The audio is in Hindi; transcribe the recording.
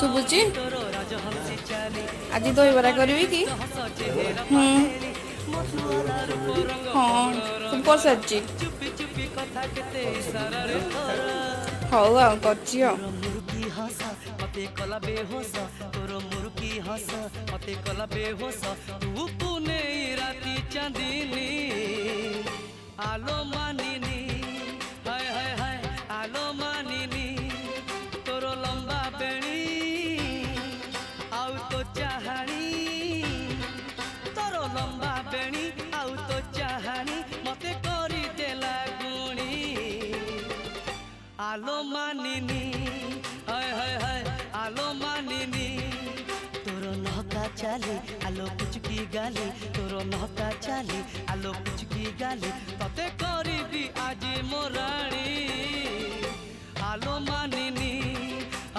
ଶୁଭୁଛି ଆଜି ଦହିବରା କରିବି କି? ହଁ ସବୁ କରିସାରିଛି। ହଉ ଆଉ କରିଛି ଆଉ। मते कला बेहोस तोर मुरुकी हस मते कला बेहोस तू पुने राती चांदनी आलो मानिनी हाय हाय हाय आलो मानिनी तोर लंबा बेणी आउ तो चाहानी तोर लंबा बेणी आउ तो चाहानी मते करी देला गुणी आलो मानिनी हाय हाय हाय आलो मानिनी तोर नहका चाली आलो पुचकी गाली तोर नहका चाली आलो पुचकी गाली तते करीबी आज मोराणी आलो मानिनी।